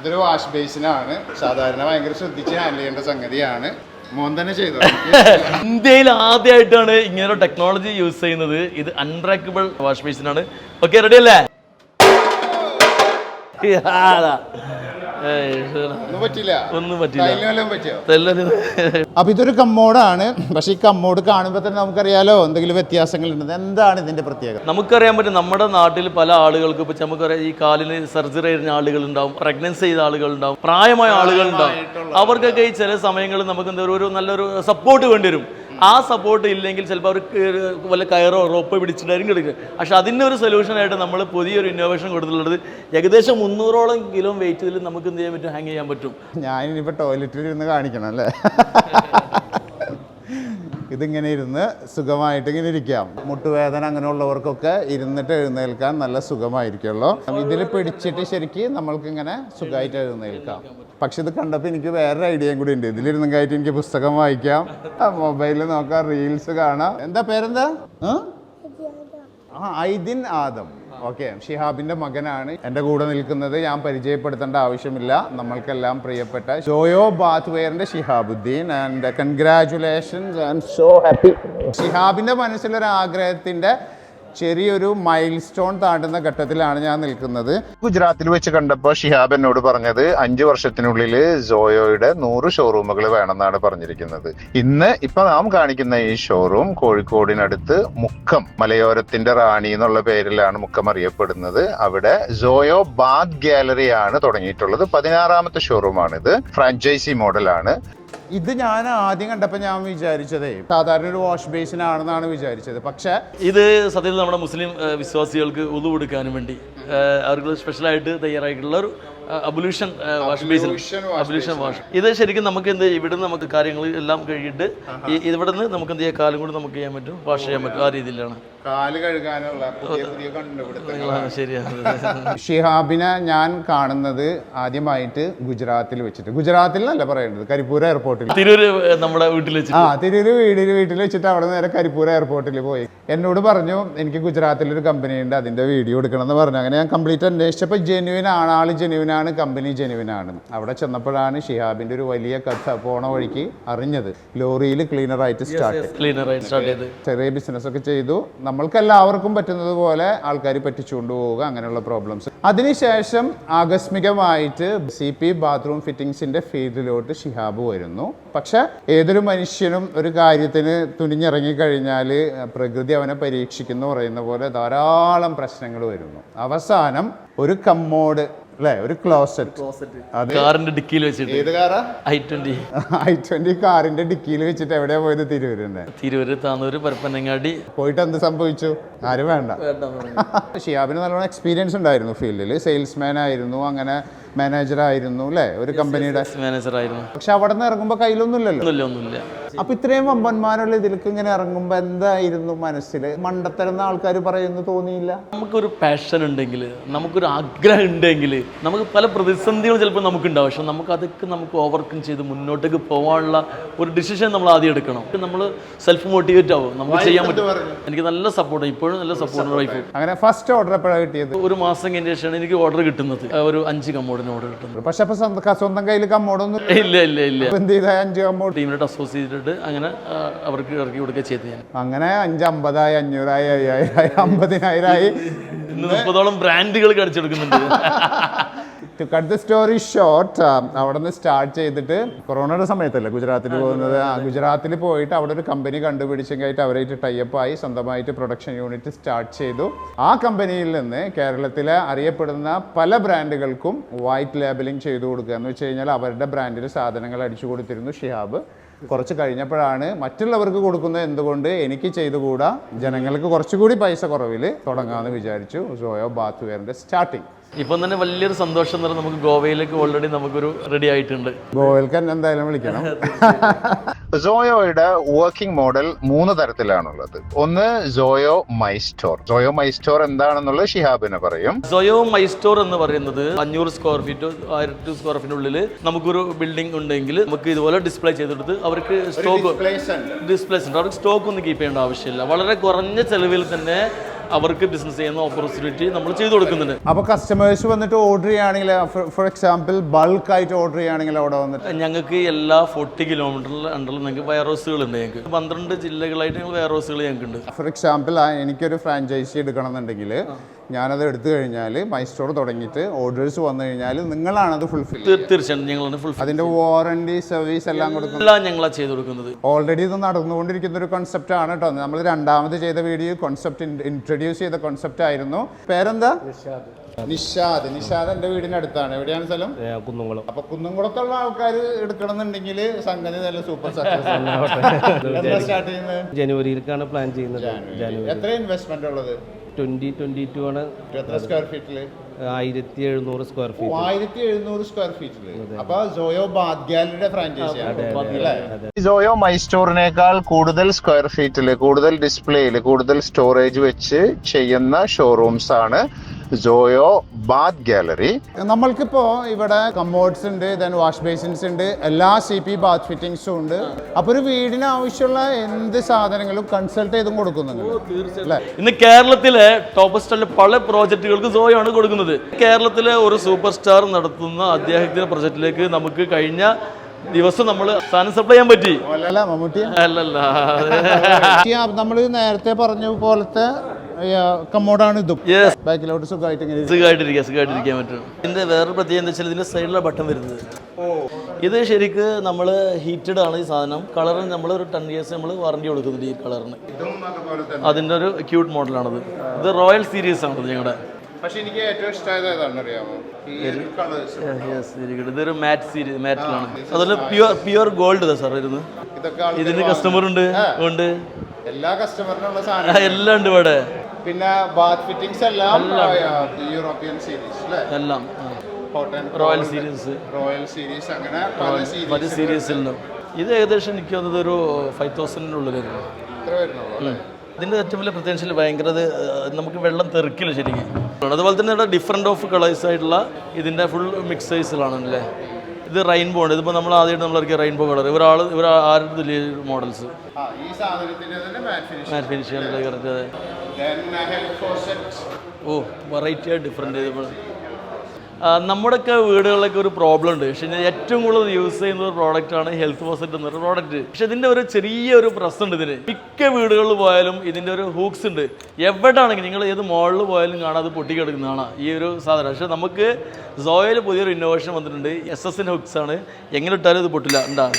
ഇതൊരു വാഷ് ബേസിനാണ്. സാധാരണ ഭയങ്കര ശ്രദ്ധിച്ച് ഹാൻഡിൽ ചെയ്യേണ്ട സംഗതിയാണ്. മോൻ തന്നെ ചെയ്തു. ഇന്ത്യയിൽ ആദ്യമായിട്ടാണ് ഇങ്ങനെ ടെക്നോളജി യൂസ് ചെയ്യുന്നത്. ഇത് അൺബ്രേക്കബിൾ വാഷ് ബേസിനാണ്. ഓക്കെ, റെഡി അല്ലേ? ഒന്നും പറ്റില്ല. അപ്പൊ ഇതൊരു കമ്മോഡാണ്. പക്ഷെ ഈ കമ്മോഡ് കാണുമ്പോൾ തന്നെ നമുക്കറിയാലോ എന്തെങ്കിലും വ്യത്യാസങ്ങൾ ഉണ്ട്. എന്താണ് ഇതിന്റെ പ്രത്യേകത? നമുക്കറിയാൻ പറ്റും, നമ്മുടെ നാട്ടിൽ പല ആളുകൾക്കും ഇപ്പൊ നമുക്കറിയാം ഈ കാലിന് സർജറി ചെയ്യുന്ന ആളുകൾ ഉണ്ടാവും, പ്രഗ്നൻസി ചെയ്ത ആളുകൾ ഉണ്ടാവും, പ്രായമായ ആളുകൾ ഉണ്ടാവും. അവർക്കൊക്കെ ഈ ചില സമയങ്ങളിൽ നമുക്ക് എന്താ ഒരു നല്ലൊരു സപ്പോർട്ട് വേണ്ടി വരും. ആ സപ്പോർട്ട് ഇല്ലെങ്കിൽ ചിലപ്പോൾ അവർക്ക് വല്ല കയറോ റോപ്പോ പിടിച്ചിട്ടായിരിക്കും കിടക്കുക. പക്ഷെ അതിൻ്റെ ഒരു സൊല്യൂഷനായിട്ട് നമ്മൾ പുതിയൊരു ഇന്നോവേഷൻ കൊടുത്തിട്ടുള്ളത് ഏകദേശം 300ഓളം കിലോ വെയിറ്റ് ഇതിൽ നമുക്ക് എന്ത് ചെയ്യാൻ പറ്റും, ഹാങ് ചെയ്യാൻ പറ്റും. ഞാനിപ്പോൾ ടോയ്ലറ്റിൽ ഇരുന്ന് കാണിക്കണം അല്ലേ? ഇതിങ്ങനെ ഇരുന്ന് സുഖമായിട്ട് ഇങ്ങനെ ഇരിക്കാം. മുട്ടുവേദന അങ്ങനെയുള്ളവർക്കൊക്കെ ഇരുന്നിട്ട് എഴുന്നേൽക്കാൻ നല്ല സുഖമായിരിക്കുമല്ലോ. ഇതിൽ പിടിച്ചിട്ട് ശരിക്കും നമ്മൾക്കിങ്ങനെ സുഖമായിട്ട് എഴുന്നേൽക്കാം. പക്ഷെ ഇത് കണ്ടപ്പോൾ എനിക്ക് വേറൊരു ഐഡിയയും കൂടി ഉണ്ട്. ഇതിലിരുന്നും കയറ്റി എനിക്ക് പുസ്തകം വായിക്കാം, മൊബൈലിൽ നോക്കാം, റീൽസ് കാണാം. എന്താ പേരെന്താ? ഐദിൻ ആദം. ഓക്കെ, ഷിഹാബിന്റെ മകനാണ് എൻ്റെ കൂടെ നിൽക്കുന്നത്. ഞാൻ പരിചയപ്പെടുത്തേണ്ട ആവശ്യമില്ല, നമ്മൾക്കെല്ലാം പ്രിയപ്പെട്ട ജോയോ ബാത്ത്വെയറിന്റെ Shihabuddeen. And congratulations, I am so happy. ഷിഹാബിന്റെ മനസ്സിലൊരു ആഗ്രഹത്തിന്റെ ചെറിയൊരു മൈൽ സ്റ്റോൺ താണ്ടുന്ന ഘട്ടത്തിലാണ് ഞാൻ നിൽക്കുന്നത്. ഗുജറാത്തിൽ വെച്ച് കണ്ടപ്പോൾ ഷിഹാബ് എന്നോട് പറഞ്ഞത് 5 വർഷത്തിനുള്ളിൽ സോയോയുടെ 100 ഷോറൂമുകൾ വേണമെന്നാണ് പറഞ്ഞിരിക്കുന്നത്. ഇപ്പൊ നാം കാണിക്കുന്ന ഈ ഷോറൂം കോഴിക്കോടിനടുത്ത് മുക്കം, മലയോരത്തിന്റെ റാണി എന്നുള്ള പേരിലാണ് മുക്കം അറിയപ്പെടുന്നത്. അവിടെ സോയോ ബാത്ത് ഗാലറിയാണ് തുടങ്ങിയിട്ടുള്ളത്. 16ാമത്തെ ഷോറൂമാണിത്. ഫ്രാഞ്ചൈസി മോഡലാണ്. ഇത് ഞാൻ ആദ്യം കണ്ടപ്പോൾ ഞാൻ വിചാരിച്ചതേ സാധാരണ ഒരു വാഷ് ബേസിനാണെന്നാണ് വിചാരിച്ചത്. പക്ഷേ ഇത് സത്യത്തിൽ നമ്മുടെ മുസ്ലിം വിശ്വാസികൾക്ക് ഉളു കൊടുക്കാനും വേണ്ടി അവർക്ക് സ്പെഷ്യലായിട്ട് തയ്യാറായിട്ടുള്ള ഒരു അബുലൂഷൻ വാഷ് ബേസിൻ, അബുലൂഷൻ വാഷ്. ഇത് ശരിക്കും നമുക്ക് എന്ത് ഇവിടെ നമുക്ക് കാര്യങ്ങൾ എല്ലാം കഴിയിട്ട് ഇവിടെ നിന്ന് നമുക്ക് എന്ത് ചെയ്യാം, കാലും കൂടി നമുക്ക് ചെയ്യാൻ പറ്റും, വാഷ് ചെയ്യാൻ പറ്റും. ആ രീതിയിലാണ് കാല് കഴുകാനുള്ള പുതിയ കണ്ടുപിടുത്തങ്ങളാണ്. ശരിയാണ്. ഷിഹാബിനെ ഞാൻ കാണുന്നത് ആദ്യമായിട്ട് ഗുജറാത്തിൽ വെച്ചിട്ട്, ഗുജറാത്തിൽ എന്നല്ല പറയേണ്ടത്, കരിപ്പൂർ എയർപോർട്ടിൽ, തിരൂര് നമ്മുടെ വീട്ടിൽ വെച്ച്, തിരൂര് വീട്ടിൽ വെച്ചിട്ട് അവിടെ നേരെ കരിപ്പൂർ എയർപോർട്ടിൽ പോയി. എന്നോട് പറഞ്ഞു എനിക്ക് ഗുജറാത്തിലൊരു കമ്പനി ഉണ്ട്, അതിന്റെ വീഡിയോ എടുക്കണം എന്ന് പറഞ്ഞു. അങ്ങനെ ഞാൻ കംപ്ലീറ്റ് അന്വേഷിച്ചപ്പോൾ ജെന്യുവിൻ ആണ്, ആള് ജെന്യുവിൻ ആണ്, കമ്പനി ജെന്യുവിൻ ആണ്. അവിടെ ചെന്നപ്പോഴാണ് ഷിഹാബിന്റെ ഒരു വലിയ കഥ പോണ വഴിക്ക് അറിഞ്ഞത്. ലോറിയിൽ ക്ലീനറായിട്ട് സ്റ്റാർട്ട് ചെയ്ത് ചെറിയ ബിസിനസ് ഒക്കെ ചെയ്തു. നമ്മൾക്ക് എല്ലാവർക്കും പറ്റുന്നത് പോലെ ആൾക്കാർ പറ്റിച്ചുകൊണ്ട് പോവുക, അങ്ങനെയുള്ള പ്രോബ്ലംസ്. അതിനുശേഷം ആകസ്മികമായിട്ട് CP ബാത്റൂം ഫിറ്റിംഗ്സിന്റെ ഫീൽഡിലോട്ട് ഷിഹാബ് വരുന്നു. പക്ഷെ ഏതൊരു മനുഷ്യനും ഒരു കാര്യത്തിന് തുനിഞ്ഞിറങ്ങി കഴിഞ്ഞാൽ പ്രകൃതി അവനെ പരീക്ഷിക്കുന്നു പറയുന്ന പോലെ ധാരാളം പ്രശ്നങ്ങൾ വരുന്നു. അവസാനം ഒരു കമ്മോഡ് അല്ലേ, ഒരു ക്ലോസറ്റ്, അത് കാറിന്റെ ഡിക്കിയിൽ വെച്ചിട്ട്. ഏത് കാറാ? i20 കാറിന്റെ ഡിക്കിയിൽ വെച്ചിട്ട് എവിടെയാ പോയത്? തിരൂര്, താന്നൂര്, പരപ്പനങ്ങാടി പോയിട്ട് എന്ത് സംഭവിച്ചു? ആരും വേണ്ട. ഷിഹാബിന് നല്ലോണം എക്സ്പീരിയൻസ് ഉണ്ടായിരുന്നു ഫീൽഡിൽ. സെയിൽസ്മാൻ ആയിരുന്നു, അങ്ങനെ മാനേജർ ആയിരുന്നു അല്ലേ, ഒരു കമ്പനിയുടെ മാനേജർ ആയിരുന്നു. പക്ഷെ അവിടെ നിന്ന് ഇറങ്ങുമ്പോ കയ്യിലൊന്നുമില്ലല്ലോ. അപ്പൊ ഇത്രയും വമ്പന്മാരുള്ള ഇതിലേക്ക് ഇങ്ങനെ ഇറങ്ങുമ്പോ എന്തായിരുന്നു മനസ്സിൽ? മണ്ടത്തരുന്ന ആൾക്കാർ പറയുന്നു തോന്നിയില്ല? നമുക്കൊരു പാഷൻ ഉണ്ടെങ്കിൽ, നമുക്കൊരു ആഗ്രഹം ഉണ്ടെങ്കിൽ, നമുക്ക് പല പ്രതിസന്ധികളും ചിലപ്പോൾ നമുക്കുണ്ടാവും. പക്ഷെ നമുക്ക് ഓവർകം ചെയ്ത് മുന്നോട്ടേക്ക് പോകാനുള്ള ഒരു ഡിസിഷൻ നമ്മൾ ആദ്യം എടുക്കണം. നമ്മൾ സെൽഫ് മോട്ടിവേറ്റ് ആവും, നമുക്ക് ചെയ്യാൻ പറ്റും. എനിക്ക് നല്ല സപ്പോർട്ട്, ഇപ്പോഴും നല്ല സപ്പോർട്ട് വൈഫ്. അങ്ങനെ ഫസ്റ്റ് ഓർഡർ എപ്പോഴാണ് കിട്ടിയത്? ഒരു മാസം കഴിഞ്ഞ ശേഷമാണ് എനിക്ക് ഓർഡർ കിട്ടുന്നത്. ഒരു 5 കമ്മോഡിന് ഓർഡർ കിട്ടുന്നത്. പക്ഷെ അപ്പൊ സ്വന്തം കയ്യിൽ കമ്മോടൊന്നും ഇല്ല. എന്ത് ചെയ്ത 5 കമ്മോഡ് ടീമിനായിട്ട് അസോസിയേറ്റ് ചെയ്തിട്ട് അങ്ങനെ അവർക്ക് ഇറക്കി കൊടുക്കുക ചെയ്ത് ഞാൻ. അങ്ങനെ 5, 50, 500, 5000, 50,000 ഇന്ന് 30ഓളം ബ്രാൻഡുകൾ കടിച്ചെടുക്കുന്നുണ്ട്. To cut the story short, അവിടെ നിന്ന് സ്റ്റാർട്ട് ചെയ്തിട്ട് കൊറോണയുടെ സമയത്തല്ലേ ഗുജറാത്തിൽ പോകുന്നത്. ഗുജറാത്തിൽ പോയിട്ട് അവിടെ ഒരു കമ്പനി കണ്ടുപിടിച്ചെങ്കിൽ അവരായിട്ട് ടൈപ്പ് ആയി സ്വന്തമായിട്ട് പ്രൊഡക്ഷൻ യൂണിറ്റ് സ്റ്റാർട്ട് ചെയ്തു. ആ കമ്പനിയിൽ നിന്ന് കേരളത്തിലെ അറിയപ്പെടുന്ന പല ബ്രാൻഡുകൾക്കും വൈറ്റ് ലേബലിംഗ് ചെയ്തു കൊടുക്കുക എന്ന് വെച്ച് കഴിഞ്ഞാൽ അവരുടെ ബ്രാൻഡിൽ സാധനങ്ങൾ അടിച്ചു കൊടുത്തിരുന്നു ഷിഹാബ്. കുറച്ച് കഴിഞ്ഞപ്പോഴാണ് മറ്റുള്ളവർക്ക് കൊടുക്കുന്നത് എന്തുകൊണ്ട് എനിക്ക് ചെയ്തുകൂടാ, ജനങ്ങൾക്ക് കുറച്ചുകൂടി പൈസ കുറവിൽ തുടങ്ങാമെന്ന് വിചാരിച്ചു. സോയോ ബാത്ത്വെയറിന്റെ സ്റ്റാർട്ടിങ്. ഇപ്പം തന്നെ വലിയൊരു സന്തോഷം എന്ന് പറഞ്ഞാൽ നമുക്ക് ഗോവയിലേക്ക് ഓൾറെഡി നമുക്കൊരു റെഡി ആയിട്ടുണ്ട്. ഗോവയിലേക്ക് എന്തായാലും വിളിക്കണം. സോയോയുടെ വർക്കിംഗ് മോഡൽ 3 തരത്തിലാണുള്ളത്. ഒന്ന് Soyo my store. Soyo my store എന്താണെന്നുള്ളത് ഷിഹാബിനെ പറയും. സോയോ മൈ സ്റ്റോർ എന്ന് പറയുന്നത് 500 സ്ക്വയർ ഫീറ്റോ 1000 സ്ക്വയർ ഫീറ്റിനുള്ളിൽ നമുക്കൊരു ബിൽഡിംഗ് ഉണ്ടെങ്കിൽ നമുക്ക് ഇതുപോലെ ഡിസ്പ്ലേ ചെയ്തെടുത്ത് അവർക്ക് ഡിസ്പ്ലേ സെന്റർ അവർക്ക് സ്റ്റോക്ക് ഒന്നും കീപ്പ് ചെയ്യേണ്ട ആവശ്യമില്ല. വളരെ കുറഞ്ഞ ചെലവിൽ തന്നെ അവർക്ക് ബിസിനസ് ചെയ്യുന്ന ഓപ്പർച്യൂണിറ്റി നമ്മൾ ചെയ്തു കൊടുക്കുന്നുണ്ട്. അപ്പോൾ കസ്റ്റമേഴ്സ് വന്നിട്ട് ഓർഡർ ചെയ്യുകയാണെങ്കിൽ, ഫോർ എക്സാമ്പിൾ ബൾക്ക് ആയിട്ട് ഓർഡർ ചെയ്യുകയാണെങ്കിൽ അവിടെ വന്നിട്ട് ഞങ്ങൾക്ക് എല്ലാ 40 കിലോമീറ്ററിൽ അണ്ടറിൽ ഞങ്ങൾക്ക് വെയർ ഹൗസുകളുണ്ട്. ഞങ്ങൾക്ക് 12 ജില്ലകളായിട്ട് ഞങ്ങൾ വെയർ ഹൗസുകൾ ഞങ്ങൾക്കുണ്ട്. ഫോർ എക്സാമ്പിൾ എനിക്കൊരു ഫ്രാഞ്ചൈസി എടുക്കണം എന്നുണ്ടെങ്കിൽ ഞാനത് എടുത്തു കഴിഞ്ഞാൽ മൈ സ്റ്റോർ തുടങ്ങിയിട്ട് ഓർഡേഴ്സ് വന്നു കഴിഞ്ഞാൽ നിങ്ങളാണത് ഫുൾഫിൽ? തീർച്ചയായും ഞങ്ങളാണ് ഫുൾഫിൽ. അതിന്റെ വാറണ്ടി സർവീസ് എല്ലാം കൊടുക്കുന്നത് എല്ലാം ഞങ്ങളാണ് ചെയ്ത് കൊടുക്കുന്നത്. ഓൾറെഡി ഇത് നടന്നുകൊണ്ടിരിക്കുന്ന ഒരു കോൺസെപ്റ്റ് ആണ് കേട്ടോ. നമ്മൾ രണ്ടാമത് ചെയ്ത വീഡിയോ കോൺസെപ്റ്റ് ഇൻട്രൊഡ്യൂസ് ചെയ്ത കോൺസെപ്റ്റ് ആയിരുന്നു. പേരെന്താ? നിഷാദ്. നിഷാദ് എൻ്റെ വീടിന് അടുത്താണ്. എവിടെയാണ് സ്ഥലം? കുന്നംകുളം. അപ്പൊ കുന്നംകുളത്തുള്ള ആൾക്കാർ എടുക്കണം എന്നുണ്ടെങ്കിൽ സംഗതി നല്ല സൂപ്പർ സക്സസ്. സ്റ്റാർട്ട് ചെയ്യുന്നത് ജനുവരിയിലേക്കാണ് പ്ലാൻ ചെയ്യുന്നത്. എത്ര ഇൻവെസ്റ്റ്മെന്റ് ഉള്ളത്? 2022 ആണ്. എത്ര സ്ക്വയർ ഫീറ്റില്? 1700 square feet. 1700 സ്ക്വയർ ഫീറ്റില്. അപ്പൊ സോയോ ബാത്ത് ഗാലറിയുടെ ഫ്രാഞ്ചൈസിയാണ്. സോയോ മൈ സ്റ്റോറിനേക്കാൾ കൂടുതൽ സ്ക്വയർ ഫീറ്റില്, കൂടുതൽ ഡിസ്പ്ലേയില്, കൂടുതൽ സ്റ്റോറേജ് വെച്ച് ചെയ്യുന്ന ഷോറൂംസ് ആണ് സോയോ ബാത്ത് ഗാലറി. നമ്മൾക്കിപ്പോ ഇവിടെ കമ്മോഡ്സ് ഉണ്ട്, ദെൻ വാഷ് ബേസിൻസ് ഉണ്ട്, എല്ലാ CP ബാത്ത് ഫിറ്റിംഗ്സും ഉണ്ട്. അപ്പൊ ഒരു വീടിന് ആവശ്യമുള്ള എന്ത് സാധനങ്ങളും കൺസൾട്ട് ചെയ്തും കൊടുക്കുന്നുണ്ട്. ഇന്ന് കേരളത്തിലെ ടോപ്പ് സ്റ്റാറിലെ പല പ്രോജക്റ്റുകൾക്ക് സോയോ ആണ് കൊടുക്കുന്നത്. കേരളത്തിലെ ഒരു സൂപ്പർ സ്റ്റാർ നടത്തുന്ന അദ്ദേഹത്തിന്റെ പ്രൊജക്റ്റിലേക്ക് നമുക്ക് കഴിഞ്ഞ ദിവസം നമ്മൾ സാധനം സപ്ലൈ ചെയ്യാൻ പറ്റി. മമ്മൂട്ടി അല്ലല്ല, നമ്മൾ നേരത്തെ പറഞ്ഞ പോലത്തെ കമ്മോഡാണ് ഇതും. ബാക്കിലോട്ട് സുഖമായിട്ടിരിക്കാൻ പറ്റും. ഇതിന്റെ വേറൊരു പ്രത്യേകത എന്താ വെച്ചാൽ ഇതിന്റെ സൈഡിലെ ബട്ടൺ വരുന്നത്. ഇത് ശരിക്ക് നമ്മൾ ഹീറ്റഡ് ആണ് ഈ സാധനം. കളറിന് നമ്മൾ ഒരു 10 years നമ്മൾ വാറണ്ടി കൊടുക്കുന്നുണ്ട് ഈ കളറിന്. അതിന്റെ ഒരു ക്യൂട്ട് മോഡലാണത്. ഇത് റോയൽ സീരീസ് ആണ് ഞങ്ങളുടെ. പക്ഷെ എനിക്ക് ഏറ്റവും ഇഷ്ടമായത് അറിയാമോ? ഇതൊരു മാറ്റ് സീരീസ്, മാറ്റിലാണ്. അതുപോലെ പ്യുവർ ഗോൾഡ് സാർ വരുന്നത്. ഇതിന് കസ്റ്റമർ ഉണ്ട്. എല്ലാ കസ്റ്റമറിനുള്ള സാധനം എല്ലാം ഉണ്ട് ഇവിടെ. പിന്നെ ബാത്ത് ഫിറ്റിംഗ്സ് എല്ലാം യൂറോപ്യൻ സീരീസ് എല്ലാം റോയൽ സീരീസ് അങ്ങനെ പല സീരീസിലും. ഇത് ഏകദേശം എനിക്ക് തോന്നുന്നത് ഒരു 5000-നുള്ളിൽ വരുന്നു. ഇതിൻ്റെ ഏറ്റവും വലിയ പ്രത്യേകിച്ച് ഭയങ്കര നമുക്ക് വെള്ളം തെറിക്കില്ല ശരിക്കും. അതുപോലെ തന്നെ ഇവിടെ ഡിഫറെൻ്റ് ഓഫ് കളേഴ്സ് ആയിട്ടുള്ള ഇതിൻ്റെ ഫുൾ മിക്സ് സൈസിലാണല്ലേ. ഇത് റെയിൻബോ ആണ്. ഇതിപ്പോൾ നമ്മൾ ആദ്യമായിട്ട് നമ്മളിറക്കിയ റെയിൻബോ കളർ. ഇവർ ആരുടെ മോഡൽസ് മാറ്റ് ഫിനിഷ് കറക്റ്റ്. ഓ വെറൈറ്റി ആയിട്ട് ഡിഫറെൻറ്റ്. നമ്മുടെയൊക്കെ വീടുകളിലൊക്കെ ഒരു പ്രോബ്ലം ഉണ്ട്. പക്ഷേ ഏറ്റവും കൂടുതൽ യൂസ് ചെയ്യുന്ന ഒരു പ്രോഡക്റ്റാണ് ഹെൽത്ത് ഫോസറ്റ് എന്നൊരു പ്രോഡക്റ്റ്. പക്ഷെ ഇതിൻ്റെ ഒരു ചെറിയൊരു പ്രശ്നമുണ്ട് ഇതിന്. മിക്ക വീടുകളിൽ പോയാലും ഇതിൻ്റെ ഒരു ഹൂക്സ് ഉണ്ട്. എവിടെയാണെങ്കിൽ നിങ്ങൾ ഏത് മോളിൽ പോയാലും കാണാം അത് പൊട്ടിക്കിടക്കുന്നതാണ് ഈ ഒരു സാധനം. പക്ഷെ നമുക്ക് സോയിൽ പുതിയൊരു ഇന്നോവേഷൻ വന്നിട്ടുണ്ട്. SS ഹുക്സ് ആണ്. എങ്ങനെ ഇട്ടാലും ഇത് പൊട്ടില്ല. ഉണ്ടാണ്.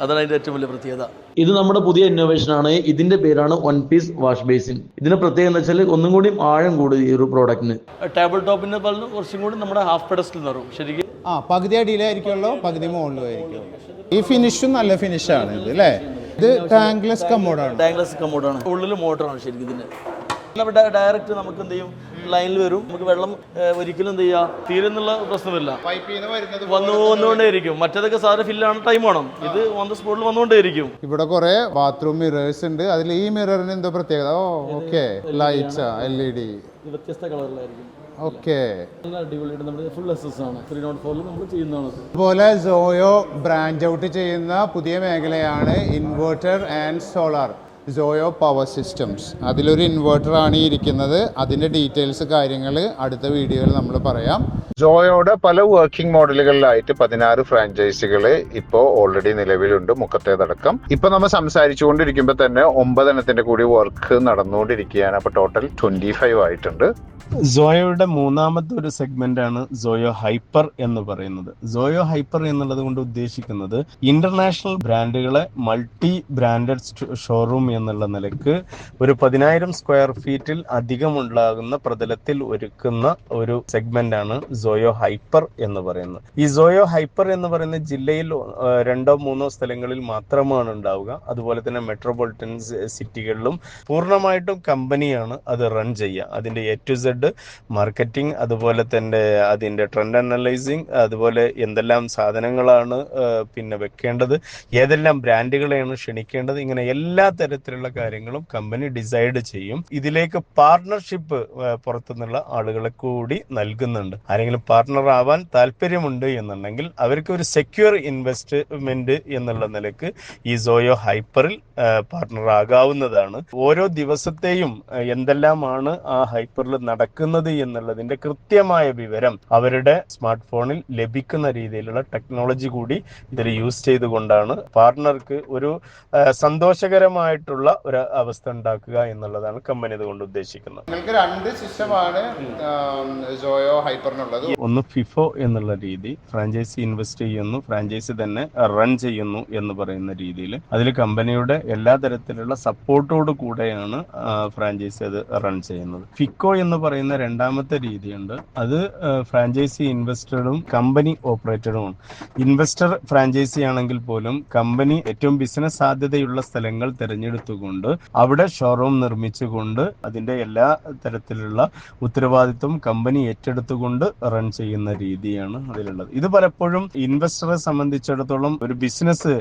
അതാണ് അതിൻ്റെ ഏറ്റവും വലിയ പ്രത്യേകത. ഇത് നമ്മുടെ പുതിയ ഇന്നോവേഷൻ ആണ്. ഇതിന്റെ പേരാണ് 1 പീസ് വാഷ് ബേസിൻ. ഇതിന്റെ പ്രത്യേകത എന്ന് വെച്ചാൽ ഒന്നും കൂടി ആഴം കൂടും ഈ ഒരു പ്രോഡക്റ്റിന്. ടേബിൾ ടോപ്പിന്റെ പോലെ കുറച്ചും കൂടി നമ്മുടെ ഹാഫ് പെഡസ്റ്റൽ എന്ന് പറയും. ശരിക്കും പകുതി അടിയിലായിരിക്കുമല്ലോ, പകുതി മുകളിലായിരിക്കും. ഈ ഫിനിഷും നല്ല ഫിനിഷാണ് ഇത് അല്ലേ. ഇത് ടാങ്ക്ലെസ് കമ്മോഡാണ്. ഉള്ളിൽ മോട്ടറാണ് ശരിക്കും ഇതിന്. ഡയറക്റ്റ് നമുക്ക് എന്ത് ചെയ്യും, ലൈനിൽ വരും. നമുക്ക് വെള്ളം ഒരിക്കലും എന്ത് ചെയ്യുക, തീരുന്നുള്ള പ്രശ്നമില്ല. വന്നുകൊണ്ടേയിരിക്കും. മറ്റേതൊക്കെ സാധനം ഫില്ലാണ്, ടൈം വേണം. ഇത് ഓൺ ദ സ്പോട്ടിൽ വന്നുകൊണ്ടേയിരിക്കും. ഇവിടെ കുറെ ബാത്റൂം മിറേഴ്സ് ഉണ്ട്. അതിൽ ഈ മിററിന് എന്തോ പ്രത്യേകത? ഓക്കെ, ലൈറ്റ്സ് LED വ്യത്യസ്ത കളറിലായിരിക്കും. ഓക്കെ, അടിപൊളിയായിട്ട് നമ്മുടെ ഫുൾ SS ആണ്. 304 നമ്മൾ ചെയ്യുന്നതാണ്. അതുപോലെ സോയോ ബ്രാഞ്ച് ഔട്ട് ചെയ്യുന്ന പുതിയ മേഖലയാണ് inverter and solar. Soyo power systems. അതിലൊരു ഇൻവെർട്ടറാണ് ഈ ഇരിക്കുന്നത്. അതിൻ്റെ ഡീറ്റെയിൽസ് കാര്യങ്ങൾ അടുത്ത വീഡിയോയിൽ നമ്മൾ പറയാം. സോയോയുടെ പല വർക്കിംഗ് മോഡലുകളിലായിട്ട് 16 ഫ്രാഞ്ചൈസികൾ ഇപ്പോൾ ഓൾറെഡി നിലവിലുണ്ട്, മുഖത്തേതടക്കം. ഇപ്പൊ നമ്മൾ സംസാരിച്ചുകൊണ്ടിരിക്കുമ്പോൾ തന്നെ 9 എണ്ണത്തിന്റെ കൂടി വർക്ക് നടന്നുകൊണ്ടിരിക്കുകയാണ്. അപ്പോൾ ടോട്ടൽ 25 ആയിട്ടുണ്ട്. സോയോയുടെ മൂന്നാമത്തെ ഒരു സെഗ്മെന്റ് ആണ് സോയോ ഹൈപ്പർ എന്ന് പറയുന്നത്. സോയോ ഹൈപ്പർ എന്നുള്ളത് കൊണ്ട് ഉദ്ദേശിക്കുന്നത് ഇന്റർനാഷണൽ ബ്രാൻഡുകളെ മൾട്ടി ബ്രാൻഡഡ് ഷോറൂം എന്നുള്ള നിലക്ക് ഒരു 10,000 സ്ക്വയർ ഫീറ്റിൽ അധികമുണ്ടാകുന്ന പ്രതലത്തിൽ ഒരുക്കുന്ന ഒരു സെഗ്മെന്റ് ആണ് സോയോ ഹൈപ്പർ എന്ന് പറയുന്നത്. ഈ സോയോ ഹൈപ്പർ എന്ന് പറയുന്ന ജില്ലയിൽ 2-3 സ്ഥലങ്ങളിൽ മാത്രമാണ് ഉണ്ടാവുക. അതുപോലെ തന്നെ മെട്രോപൊളിറ്റൻ സിറ്റികളിലും പൂർണ്ണമായിട്ടും കമ്പനിയാണ് അത് റൺ ചെയ്യുക. അതിന്റെ A to Z മാർക്കറ്റിംഗ്, അതുപോലെ തന്നെ അതിന്റെ ട്രെൻഡ് അനലൈസിങ്, അതുപോലെ എന്തെല്ലാം സാധനങ്ങളാണ് പിന്നെ വെക്കേണ്ടത്, ഏതെല്ലാം ബ്രാൻഡുകളെയാണ് ക്ഷണിക്കേണ്ടത്, ഇങ്ങനെ എല്ലാ തരത്തിലും തരത്തിലുള്ള കാര്യങ്ങളും കമ്പനി ഡിസൈഡ് ചെയ്യും. ഇതിലേക്ക് പാർട്ണർഷിപ്പ് പുറത്തുനിന്നുള്ള ആളുകളെ കൂടി നൽകുന്നുണ്ട്. ആരെങ്കിലും പാർട്ണർ ആവാൻ താല്പര്യമുണ്ട് എന്നുണ്ടെങ്കിൽ അവർക്ക് ഒരു സെക്യൂർ ഇൻവെസ്റ്റ്മെന്റ് എന്നുള്ള നിലക്ക് ഈ സോയോ ഹൈപ്പറിൽ പാർട്ണർ ആകാവുന്നതാണ്. ഓരോ ദിവസത്തെയും എന്തെല്ലാമാണ് ആ ഹൈപ്പറിൽ നടക്കുന്നത് എന്നുള്ളതിന്റെ കൃത്യമായ വിവരം അവരുടെ സ്മാർട്ട് ഫോണിൽ ലഭിക്കുന്ന രീതിയിലുള്ള ടെക്നോളജി കൂടി ഇതിൽ യൂസ് ചെയ്തുകൊണ്ടാണ് പാർട്ണർക്ക് ഒരു സന്തോഷകരമായിട്ടുള്ള ഒരു അവസ്ഥ ഉണ്ടാക്കുക എന്നുള്ളതാണ് കമ്പനി ഇതുകൊണ്ട് ഉദ്ദേശിക്കുന്നത്. നിങ്ങൾക്ക് 2 സിസ്റ്റമാണ് സോയോ ഹൈപ്പറിനുള്ളത്. ഒന്ന് ഫിഫോ എന്നുള്ള രീതി, ഫ്രാഞ്ചൈസി ഇൻവെസ്റ്റ് ചെയ്യുന്നു, ഫ്രാഞ്ചൈസി തന്നെ റൺ ചെയ്യുന്നു എന്ന് പറയുന്ന രീതിയിൽ അതിൽ കമ്പനിയുടെ എല്ലാ തരത്തിലുള്ള സപ്പോർട്ടോട് കൂടെയാണ് ഫ്രാഞ്ചൈസി അത് റൺ ചെയ്യുന്നത്. ഫിക്കോ എന്ന് പറയുന്ന രണ്ടാമത്തെ രീതിയുണ്ട്. അത് ഫ്രാഞ്ചൈസി ഇൻവെസ്റ്ററും കമ്പനി ഓപ്പറേറ്ററുമാണ്. ഇൻവെസ്റ്റർ ഫ്രാഞ്ചൈസി ആണെങ്കിൽ പോലും കമ്പനി ഏറ്റവും ബിസിനസ് സാധ്യതയുള്ള സ്ഥലങ്ങൾ തിരഞ്ഞെടുത്തുകൊണ്ട് അവിടെ ഷോറൂം നിർമ്മിച്ചുകൊണ്ട് അതിന്റെ എല്ലാ തരത്തിലുള്ള ഉത്തരവാദിത്വം കമ്പനി ഏറ്റെടുത്തുകൊണ്ട് റൺ ചെയ്യുന്ന രീതിയാണ് അതിലുള്ളത്. ഇത് പലപ്പോഴും ഇൻവെസ്റ്ററെ സംബന്ധിച്ചിടത്തോളം ഒരു ബിസിനസ്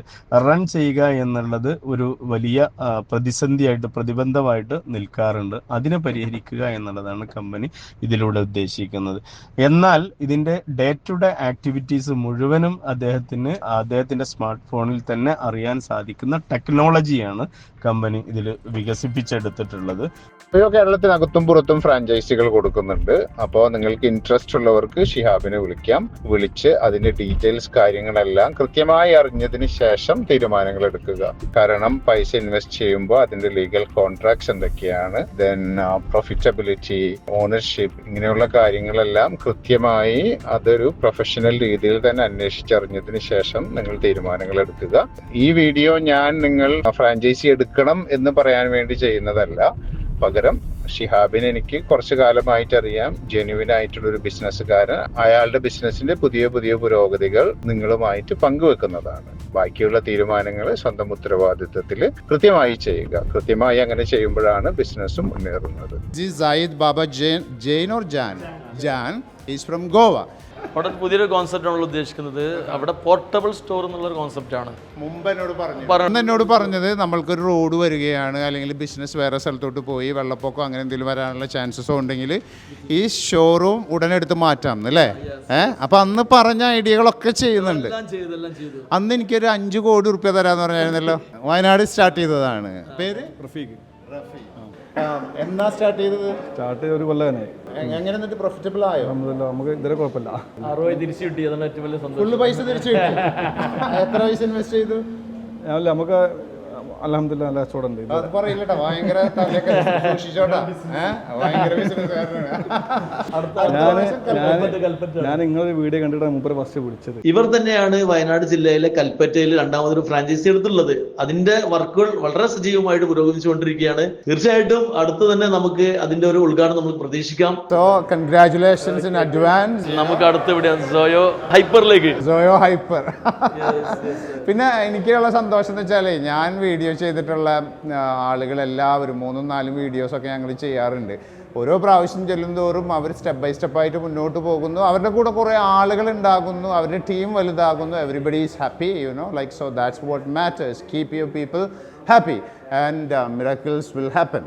റൺ ചെയ്യുക എന്നുള്ളത് ഒരു വലിയ പ്രതിസന്ധിയായിട്ട്, പ്രതിബന്ധമായിട്ട് നിൽക്കാറുണ്ട്. അതിനെ പരിഹരിക്കുക എന്നുള്ളതാണ് കമ്പനി ഇതിലൂടെ ഉദ്ദേശിക്കുന്നത്. എന്നാൽ ഇതിന്റെ ഡേ ടു ഡേ ആക്ടിവിറ്റീസ് മുഴുവനും അദ്ദേഹത്തിന്റെ സ്മാർട്ട് ഫോണിൽ തന്നെ അറിയാൻ സാധിക്കുന്ന ടെക്നോളജിയാണ് കമ്പനി ഇതിൽ വികസിപ്പിച്ചെടുത്തിട്ടുള്ളത്. കേരളത്തിനകത്തും പുറത്തും ഫ്രാഞ്ചൈസികൾ കൊടുക്കുന്നുണ്ട്. അപ്പോൾ നിങ്ങൾക്ക് ഇൻട്രസ്റ്റ് ഉള്ളവർക്ക് ഷിഹാബിനെ വിളിച്ച് അതിന്റെ ഡീറ്റെയിൽസ് കാര്യങ്ങളെല്ലാം കൃത്യമായി അറിഞ്ഞതിന് ശേഷം തീരുമാനങ്ങൾ എടുക്കുക. കാരണം പൈസ ഇൻവെസ്റ്റ് ചെയ്യുമ്പോൾ അതിന്റെ ലീഗൽ കോൺട്രാക്ട്സ് എന്തൊക്കെയാണ്, ദെൻ പ്രോഫിറ്റബിലിറ്റി, ഓണർഷിപ്പ്, ഇങ്ങനെയുള്ള കാര്യങ്ങളെല്ലാം കൃത്യമായി അതൊരു പ്രൊഫഷണൽ രീതിയിൽ തന്നെ അന്വേഷിച്ചറിഞ്ഞതിന് ശേഷം നിങ്ങൾ തീരുമാനങ്ങൾ എടുക്കുക. ഈ വീഡിയോ നിങ്ങൾ ഫ്രാഞ്ചൈസി എടുക്കണം എന്ന് പറയാൻ വേണ്ടി ചെയ്യുന്നതല്ല. പകരം ഷിഹാബിനെ എനിക്ക് കുറച്ചു കാലമായിട്ട് അറിയാം. ജെന്യുവിൻ ആയിട്ടുള്ള ഒരു ബിസിനസ്സുകാരൻ, അയാളുടെ ബിസിനസിന്റെ പുതിയ പുതിയ പുരോഗതികൾ നിങ്ങളുമായിട്ട് പങ്കുവെക്കുന്നതാണ്. ബാക്കിയുള്ള തീരുമാനങ്ങൾ സ്വന്തം ഉത്തരവാദിത്വത്തിൽ കൃത്യമായി ചെയ്യുക. കൃത്യമായി അങ്ങനെ ചെയ്യുമ്പോഴാണ് ബിസിനസ്സും മുന്നേറുന്നത്. Sayid Baba Jain or Jan is from Goa. അവിടെ പുതിയൊരു കോൺസെപ്റ്റ് ആണ് ഉദ്ദേശിക്കുന്നത്. അവിടെ പോർട്ടബിൾ സ്റ്റോർ എന്നുള്ളൊരു കോൺസെപ്റ്റാണ്. മുമ്പ് എന്നോട് പറഞ്ഞത് നമ്മൾക്കൊരു റോഡ് വരികയാണ്, അല്ലെങ്കിൽ ബിസിനസ് വേറെ സ്ഥലത്തോട്ട് പോയി വെള്ളപ്പൊക്കം അങ്ങനെ എന്തെങ്കിലും വരാനുള്ള ചാൻസസോ ഉണ്ടെങ്കിൽ ഈ ഷോറൂം ഉടനെടുത്ത് മാറ്റാം അല്ലേ? അപ്പം അന്ന് പറഞ്ഞ ഐഡിയകളൊക്കെ ചെയ്യുന്നുണ്ട്. അന്ന് എനിക്കൊരു 5 കോടി റുപ്യ തരാമെന്ന് പറഞ്ഞായിരുന്നല്ലോ. വയനാട് സ്റ്റാർട്ട് ചെയ്തതാണ്. പേര് റഫീഖ്. എന്നാ സ്റ്റാർട്ട് ചെയ്തത്? ഒരു കൊല്ലം. എങ്ങനെ എന്നിട്ട് പ്രോഫിറ്റബിൾ ആയോ? നമുക്ക് ഇതുവരെ കുഴപ്പമില്ല. 60 തിരിച്ചു കിട്ടി. അതാണ് ഏറ്റവും വലിയ സന്തോഷം. ഫുള്ള് പൈസ തിരിച്ചു കിട്ടി. എത്ര പൈസ ഇൻവെസ്റ്റ് ചെയ്തു? നമുക്ക് അൽഹംദുലില്ലാ നല്ല കച്ചവടമുണ്ട്. അത് പറയില്ലട്ടോ, ഭയങ്കര സൂക്ഷിച്ചോട്ടാ. ഭയങ്കര ഞാൻ നിങ്ങളൊരു വീഡിയോ കണ്ടിട്ട് മുമ്പ് ഫസ്റ്റ് വിളിച്ചത്. ഇവർ തന്നെയാണ് വയനാട് ജില്ലയിലെ കൽപ്പറ്റയിൽ രണ്ടാമതൊരു ഫ്രാഞ്ചൈസി എടുത്തുള്ളത്. അതിന്റെ വർക്കുകൾ വളരെ സജീവമായിട്ട് പുരോഗമിച്ചുകൊണ്ടിരിക്കുകയാണ്. തീർച്ചയായിട്ടും അടുത്ത് തന്നെ നമുക്ക് അതിന്റെ ഒരു ഉദ്ഘാടനം നമുക്ക് പ്രതീക്ഷിക്കാം. So congratulations in advance. നമുക്ക് അടുത്ത് എവിടെയാണ്? സോയോ ഹൈപ്പറിലേക്ക്. സോയോ ഹൈപ്പർ. പിന്നെ എനിക്കുള്ള സന്തോഷം എന്ന് വെച്ചാൽ ഞാൻ വീഡിയോ ചെയ്തിട്ടുള്ള ആളുകളെല്ലാവരും 3-4 വീഡിയോസൊക്കെ ഞങ്ങൾ ചെയ്യാറുണ്ട്. ഓരോ പ്രാവശ്യം ചെല്ലുന്തോറും അവർ സ്റ്റെപ്പ് ബൈ സ്റ്റെപ്പായിട്ട് മുന്നോട്ട് പോകുന്നു. അവരുടെ കൂടെ കുറേ ആളുകൾ ഉണ്ടാകുന്നു, അവരുടെ ടീം വലുതാകുന്നു. Everybody is happy, like so that's what matters. Keep your people happy and miracles will happen.